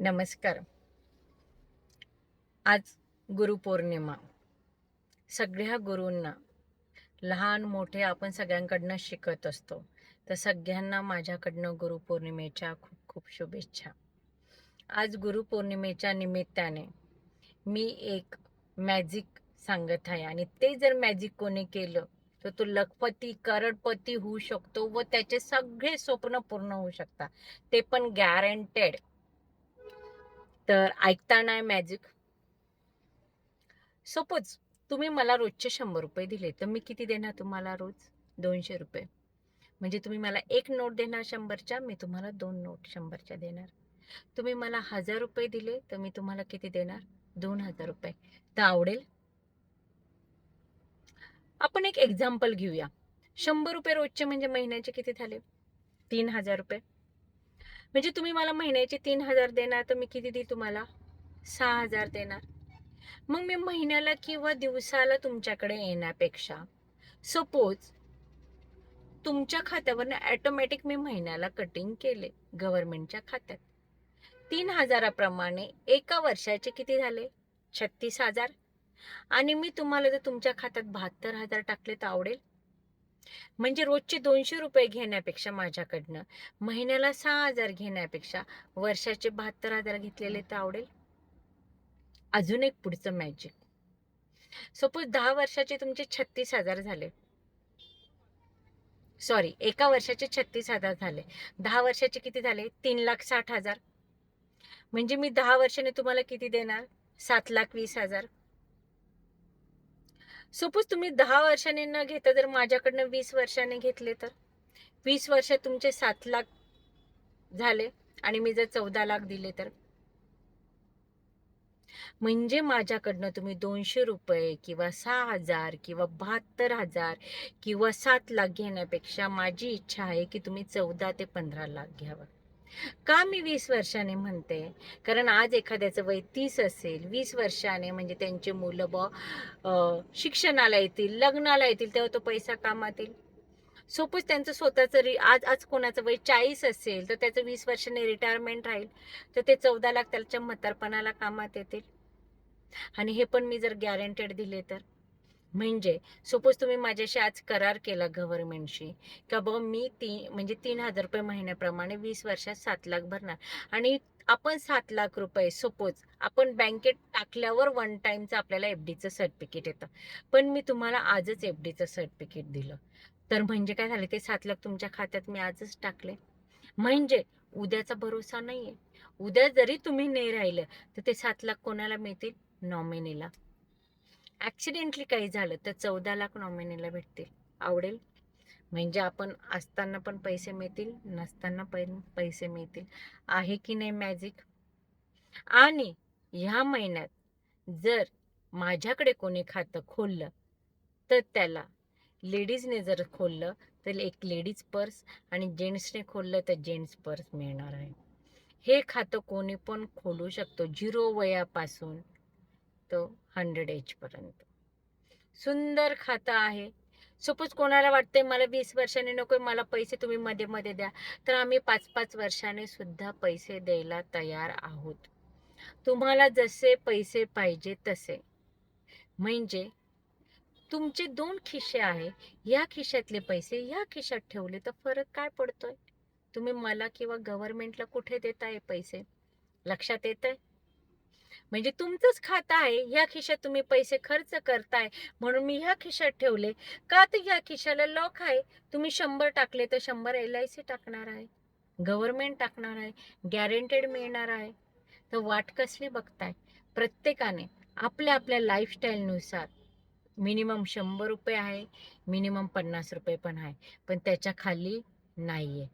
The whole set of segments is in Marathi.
नमस्कार. आज गुरुपौर्णिमा. सगळ्या गुरूंना, लहान मोठे आपण सगळ्यांकडनं शिकत असतो. तर सगळ्यांना माझ्याकडनं गुरुपौर्णिमेच्या खूप खूप शुभेच्छा. आज गुरुपौर्णिमेच्या निमित्ताने मी एक मॅजिक सांगत आहे आणि ते जर मॅजिक कोणी केलं तर तो लखपती, करोडपती होऊ शकतो व त्याचे सगळे स्वप्न पूर्ण होऊ शकतात. ते पण गॅरंटेड. तर ऐकता नाही मॅजिक? सपोज तुम्ही मला रोजचे 100 रुपये दिले तर मी किती देणार तुम्हाला रोज? 200 रुपये. म्हणजे तुम्ही मला एक नोट देणार 100च्या, मी तुम्हाला 2 नोट 100च्या देणार. तुम्ही मला 1000 रुपये दिले तर मी तुम्हाला किती देणार? 2000 रुपये. तर आवडेल? आपण एक एक्झाम्पल घेऊया. 100 रुपये रोजचे म्हणजे महिन्याचे किती झाले? 3000 रुपये. म्हणजे तुम्ही मला महिन्याचे 3000 देणार तर मी किती देईल तुम्हाला? 6000 देणार. मग मी महिन्याला किंवा दिवसाला तुमच्याकडे येण्यापेक्षा सपोज तुमच्या खात्यावरनं ऑटोमॅटिक मी महिन्याला कटिंग केले गव्हर्नमेंटच्या खात्यात 3000प्रमाणे एका वर्षाचे किती झाले? 36,000. आणि मी तुम्हाला जर तुमच्या खात्यात 72,000 टाकले तर आवडेल? म्हणजे रोजचे 200 रुपये घेण्यापेक्षा माझ्याकडनं महिन्याला 6,000 घेण्यापेक्षा वर्षाचे 72,000 घेतलेले तर आवडेल? अजून एक पुढचं मॅजिक. सपोज 10 वर्षाचे तुमचे 36,000 झाले. सॉरी, एका वर्षाचे 36,000 झाले. 10 वर्षाचे किती झाले? 3,60,000. म्हणजे मी 10 वर्षाने तुम्हाला किती देणार? 7,20,000. सपोज तुम्ही 10 वर्षाने न घेता जर माझ्याकडनं 20 वर्षाने घेतले तर 20 वर्षात तुमचे 7,00,000 झाले आणि मी जर 14,00,000 दिले तर म्हणजे माझ्याकडनं तुम्ही 200 रुपये किंवा 6,000 किंवा 72,000 किंवा 7,00,000 घेण्यापेक्षा माझी इच्छा आहे की तुम्ही 14 ते 15,00,000 घ्यावं. का मी 20 वर्षाने म्हणते? कारण आज एखाद्याचं वय 30 असेल, 20 वर्षाने म्हणजे त्यांचे मुलं शिक्षणाला येतील, लग्नाला येतील, तेव्हा तो पैसा कामात येईल. सपोज त्यांचं स्वतःचं आज आज कोणाचं वय 40 असेल तर त्याचं 20 वर्षाने रिटायरमेंट राहील, तर ते 14,00,000 त्याच्या म्हातारपणाला कामात येतील. आणि हे पण मी जर गॅरंटेड दिले तर म्हणजे सपोज तुम्ही माझ्याशी आज करार केला गव्हर्नमेंटशी का बाबा मी म्हणजे 3,000 रुपये महिन्याप्रमाणे 20 वर्षात 7,00,000 भरणार आणि आपण 7,00,000 रुपये सपोज आपण बँकेत टाकल्यावर वन टाइमचं आपल्याला एफडीचं सर्टिफिकेट येतं. पण मी तुम्हाला आजच एफडीचं सर्टिफिकेट दिलं तर म्हणजे काय झालं? ते 7,00,000 तुमच्या खात्यात मी आजच टाकले. म्हणजे उद्याचा भरोसा नाहीये. उद्या जरी तुम्ही नाही राहिलं तर ते 7,00,000 कोणाला मिळतील? नॉमिनीला. ऍक्सिडेंटली काही झालं तर 14,00,000 नॉमिनीला भेटतील. आवडेल? म्हणजे आपण असताना पण पैसे मिळतील, नसताना पण पैसे मिळतील. आहे की नाही मॅजिक? आणि ह्या महिन्यात जर माझ्याकडे कोणी खातं खोललं तर त्याला लेडीजने जर खोललं तर एक लेडीज पर्स आणि जेंट्सने खोललं तर जेंट्स पर्स मिळणार आहे. हे खातं कोणी पण खोलू शकतो 0 वयापासून तो 100 एज पर्यंत. सुंदर खातं आहे. सपोज कोणाला वाटतंय मला 20 वर्षांनी नको, मला पैसे तुम्ही मध्ये मध्ये द्या, तर आम्ही 5-5 वर्षाने सुद्धा पैसे द्यायला तयार आहोत. तुम्हाला जसे पैसे पाहिजे तसे. म्हणजे तुमचे 2 खिसे आहे, या खिशातले पैसे या खिशात ठेवले तर फरक काय पडतोय? तुम्ही मला किंवा गव्हर्नमेंटला कुठे देताय पैसे? लक्षात येतंय? म्हणजे तुमचंच खातं आहे, ह्या खिशात तुम्ही पैसे खर्च करताय म्हणून मी ह्या खिशात ठेवले. का तर ह्या खिशाला लॉक आहे. तुम्ही 100 टाकले तर 100 LIC टाकणार आहे, गव्हर्नमेंट टाकणार आहे, गॅरंटेड मिळणार आहे. तर वाट कसली बघताय? प्रत्येकाने आपल्या आपल्या लाईफस्टाईलनुसार मिनिमम 100 रुपये आहे, मिनिमम 50 रुपये पण आहे, पण त्याच्या खाली नाहीये.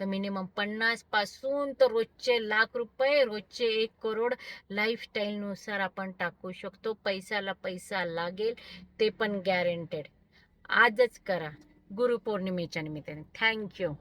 तर मिनिमम 50 पासून तर रोजचे लाख रुपये, रोजचे 1 करोड लाईफस्टाईलनुसार आपण टाकू शकतो. पैशाला पैसा लागेल, ते पण गॅरंटेड. आजच करा गुरुपौर्णिमेच्या निमित्ताने. थँक्यू.